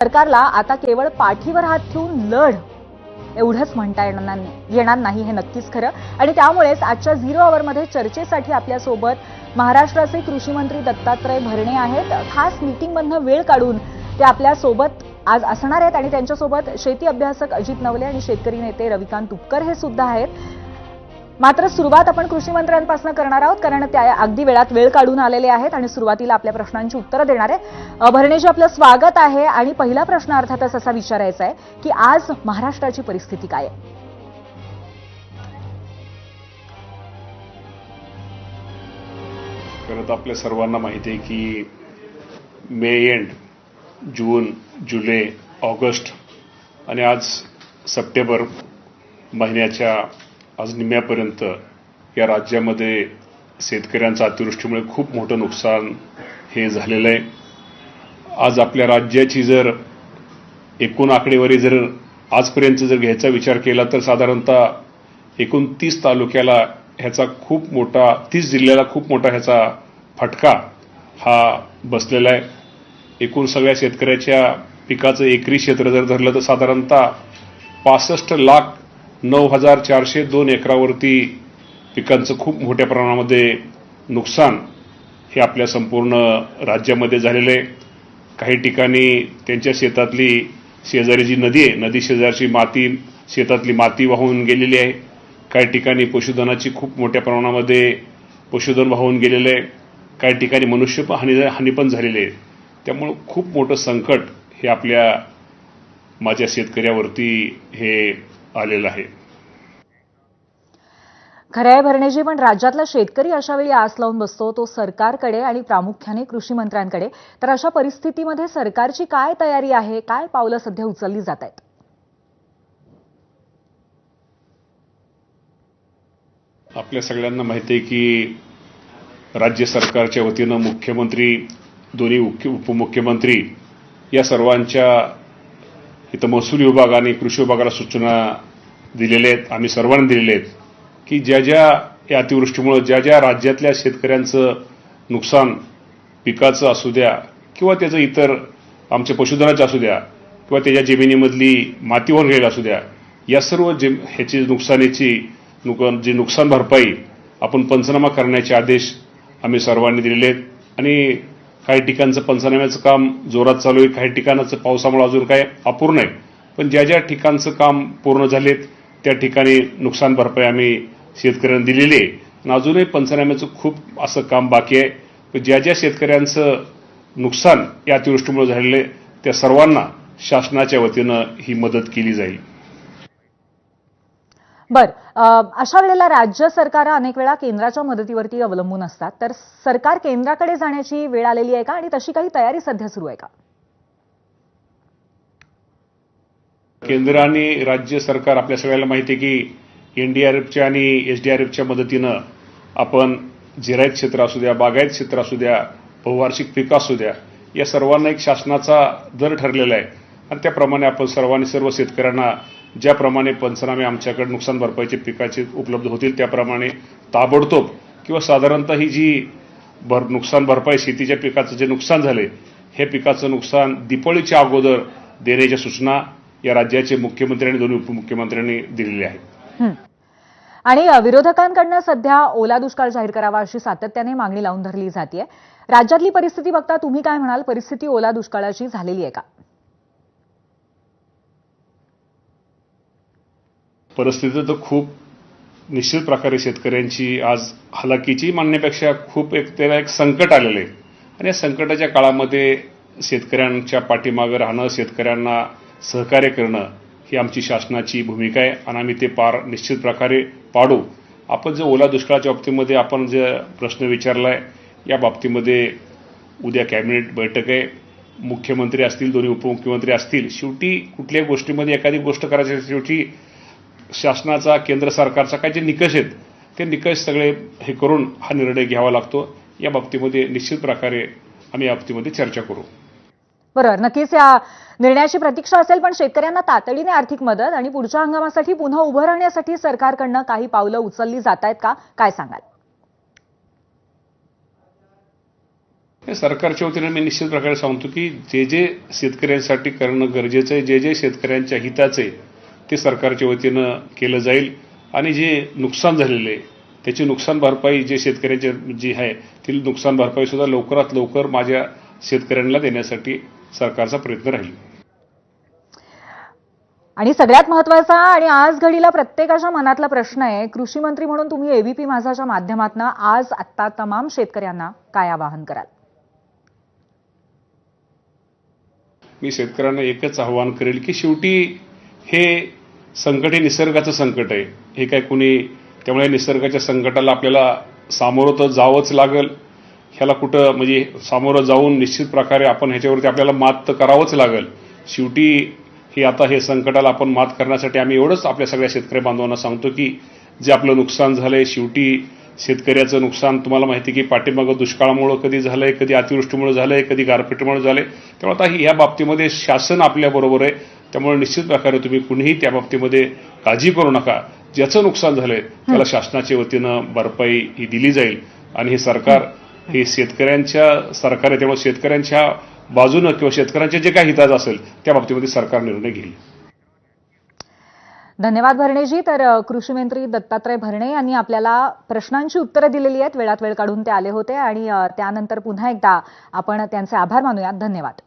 सरकारला आता केवळ पाठीवर हात ठेवून लढ एवढंच म्हणता येणार नाही हे नक्कीच खरं। आणि त्यामुळेच आजच्या 0 आवरमध्ये चर्चेसाठी आपल्यासोबत महाराष्ट्राचे कृषी मंत्री दत्तात्रय भरणे आहेत। खास मीटिंगमधनं वेळ काढून ते आपल्यासोबत आज असणार आहेत आणि त्यांच्यासोबत शेती अभ्यासक अजित नवले आणि शेतकरी नेते रविकांत तुपकर हे सुद्धा आहेत। मात्र सुरुवात आपण कृषी मंत्र्यांपासून करणार आहोत, कारण त्या अगदी वेळात वेळ काढून आलेले आहेत आणि सुरुवातीला आपल्या प्रश्नांची उत्तरं देणार आहेत। भरणेजी, आपलं स्वागत आहे। आणि पहिला प्रश्न अर्थातच असा विचारायचा आहे की आज महाराष्ट्राची परिस्थिती काय आहे? खरं आपल्या सर्वांना माहिती आहे की मे एंड, जून, जुलै, ऑगस्ट आणि आज सप्टेंबर महिन्याच्या आज निम्म्यापर्यंत या राज्यामध्ये शेतकऱ्यांचं अतिवृष्टीमुळे खूप मोठं नुकसान हे झालेलं आहे। आज आपल्या राज्याची जर एकूण आकडेवारी जर आजपर्यंत जर घ्यायचा विचार केला तर साधारणतः एकूण 30 तालुक्याला ह्याचा खूप मोठा, 30 जिल्ह्याला खूप मोठा ह्याचा फटका हा बसलेला आहे। एकूण सगळ्या शेतकऱ्याच्या पिकाचं एकरी क्षेत्र जर धरलं तर साधारणतः 65,09,402 एकरावरती पिकांचं खूप मोठ्या प्रमाणामध्ये नुकसान हे आपल्या संपूर्ण राज्यामध्ये झालेलं आहे। काही ठिकाणी त्यांच्या शेतातली शेजारी जी नदी आहे, नदी शेजारची माती, शेतातली माती वाहून गेलेली आहे। काही ठिकाणी पशुधनाची खूप मोठ्या प्रमाणामध्ये पशुधन वाहून गेलेलं आहे। काही ठिकाणी मनुष्य हानी पण झालेली आहे। त्यामुळे खूप मोठं संकट हे आपल्या माझ्या शेतकऱ्यावरती हे आलेलं आहे। खरं आहे भरणेजी, पण राज्यातला शेतकरी अशा वेळी आस लावून बसतो तो सरकारकडे आणि प्रामुख्याने कृषी मंत्र्यांकडे। तर अशा परिस्थितीमध्ये सरकारची काय तयारी आहे, काय पावलं सध्या उचलली जात आहेत? आपल्या सगळ्यांना माहिती आहे की राज्य सरकारच्या वतीनं मुख्यमंत्री, दोन्ही उपमुख्यमंत्री या सर्वांच्या इथं महसूल विभाग आणि कृषी विभागाला सूचना दिलेल्या आहेत। आम्ही सर्वांनी दिलेल्या आहेत की ज्या या अतिवृष्टीमुळे ज्या राज्यातल्या शेतकऱ्यांचं नुकसान पिकाचं असू द्या किंवा त्याचं इतर आमच्या पशुधनाचं असू द्या किंवा त्याच्या जमिनीमधली माती वाहून गेलेली असू द्या, या सर्व ह्याची नुकसानीची जी नुकसान भरपाई आपण पंचनामा करण्याचे आदेश आम्ही सर्वांनी दिलेले आहेत। आणि काही ठिकाणचं पंचनाम्याचं काम जोरात चालू आहे, काही ठिकाणाचं पावसामुळे अजून काय अपूर्ण आहे। पण ज्या ठिकाणचं काम पूर्ण झालेत त्या ठिकाणी नुकसान भरपाई आम्ही शेतकऱ्यांना दिलेली आहे। आणि अजूनही पंचनाम्याचं खूप असं काम बाकी आहे। ज्या शेतकऱ्यांचं नुकसान या अतिवृष्टीमुळे झालेलं आहे त्या सर्वांना शासनाच्या वतीनं ही मदत केली जाईल। अशा वेळेला राज्य सरकार अनेक वेळा केंद्राच्या मदतीवरती अवलंबून असतात, तर सरकार केंद्राकडे जाण्याची वेळ आलेली आहे का आणि तशी काही तयारी सध्या सुरू आहे का? केंद्र आणि राज्य सरकार आपल्या सगळ्याला माहिती आहे की एनडीआरएफच्या आणि एसडीआरएफच्या मदतीनं आपण जिरायत क्षेत्र असू द्या, बागायत क्षेत्र असू द्या, बहुवार्षिक पिकं असू द्या, या सर्वांना एक शासनाचा दर ठरलेला आहे। आणि त्याप्रमाणे आपण सर्वांनी सर्व शेतकऱ्यांना ज्याप्रमाणे पंचनामे आमच्याकडे नुकसान भरपाईचे पिकाचे उपलब्ध होतील त्याप्रमाणे ताबडतोब किंवा साधारणतः ही जी नुकसान भरपाई शेतीच्या पिकाचं जे नुकसान झाले हे पिकाचं नुकसान दिवाळीच्या अगोदर देण्याच्या सूचना या राज्याचे मुख्यमंत्री आणि दोन्ही उपमुख्यमंत्र्यांनी दिलेल्या आहेत। आणि विरोधकांकडून सध्या ओला दुष्काळ जाहीर करावा अशी सातत्याने मागणी लावून धरली जाते। राज्यातली परिस्थिती बघता तुम्ही काय म्हणाल? परिस्थिती ओला दुष्काळाची झालेली आहे का? परिस्थिती तर खूप निश्चित प्रकारे शेतकऱ्यांची आज हलाखीची म्हणण्यापेक्षा खूप त्याला एक संकट आलेलं आहे। आणि या संकटाच्या काळामध्ये शेतकऱ्यांच्या पाठीमागे राहणं, शेतकऱ्यांना सहकार्य करणं ही आमची शासनाची भूमिका आहे आणि आम्ही ते निश्चित प्रकारे पाडू। आपण जे ओला दुष्काळाच्या बाबतीमध्ये आपण जे प्रश्न विचारलाय या बाबतीमध्ये उद्या कॅबिनेट बैठक आहे, मुख्यमंत्री असतील, दोन्ही उपमुख्यमंत्री असतील। शेवटी कुठल्याही गोष्टीमध्ये एखादी गोष्ट करायची शेवटी शासनाचा, केंद्र सरकारचा काही जे निकष आहेत ते निकष सगळे हे करून हा निर्णय घ्यावा लागतो। या बाबतीमध्ये निश्चित प्रकारे आम्ही या बाबतीमध्ये चर्चा करू। बरोबर, नक्कीच या निर्णयाची प्रतीक्षा असेल, पण शेतकऱ्यांना तातडीने आर्थिक मदत आणि पुढच्या हंगामासाठी पुन्हा उभं राहण्यासाठी सरकारकडून काही पावलं उचलली जात आहेत का? काय सांगाल? हे सरकारच्या वतीने मी निश्चित प्रकारे सांगतो की जे जे शेतकऱ्यांसाठी करणं गरजेचं आहे, जे जे शेतकऱ्यांच्या हिताचं आहे ते सरकारच्या वतीनं केलं जाईल आणि जे नुकसान झालेलं आहे त्याची नुकसान भरपाई जे शेतकऱ्यांच्या जी आहे ती नुकसान भरपाई सुद्धा लवकरात लवकर माझ्या शेतकऱ्यांना देण्यासाठी सरकारचा प्रयत्न राहील. आणि सगळ्यात महत्त्वाचा आणि आज घडीला प्रत्येकाच्या मनातला प्रश्न आहे, कृषी मंत्री म्हणून तुम्ही एबीपी माझाच्या माध्यमातून आज आत्ता तमाम शेतकऱ्यांना काय आवाहन कराल? मी शेतकऱ्यांना एकच आवाहन करेल की शेवटी हे संकट हे निसर्गाचं संकट आहे. हे काय कुणी त्यामुळे निसर्गाच्या संकटाला आपल्याला सामोरं तर जावंच लागेल. ह्याला कुठं म्हणजे सामोरं जाऊन निश्चित प्रकारे आपण ह्याच्यावरती आपल्याला मात तर करावंच लागेल. शेवटी हे संकटाला आपण मात करण्यासाठी आम्ही एवढंच आपल्या सगळ्या शेतकरी बांधवांना सांगतो की जे आपलं नुकसान झालंय, शेवटी शेतकऱ्याचं नुकसान तुम्हाला माहिती की पाठीमागं दुष्काळामुळे कधी झालंय, कधी अतिवृष्टीमुळे झालंय, कधी गारपिटीमुळे झालंय. त्यामुळे आता या बाबतीमध्ये शासन आपल्याबरोबर आहे. त्यामुळे निश्चित प्रकारे तुम्ही कुणीही त्या बाबतीमध्ये काळजी करू नका. ज्याचं नुकसान झालंय त्याला शासनाच्या वतीनं भरपाई ही दिली जाईल आणि हे सरकार हे शेतकऱ्यांच्या सरकार आहे. त्यामुळे शेतकऱ्यांच्या बाजूनं किंवा शेतकऱ्यांच्या जे काही हिताचं असेल त्या बाबतीमध्ये सरकार निर्णय घेईल. धन्यवाद भरणेजी. तर कृषी मंत्री दत्तात्रय भरणे यांनी आपल्याला प्रश्नांची उत्तरं दिलेली आहेत. वेळात वेळ काढून ते आले होते आणि त्यानंतर पुन्हा एकदा आपण त्यांचे आभार मानूयात. धन्यवाद.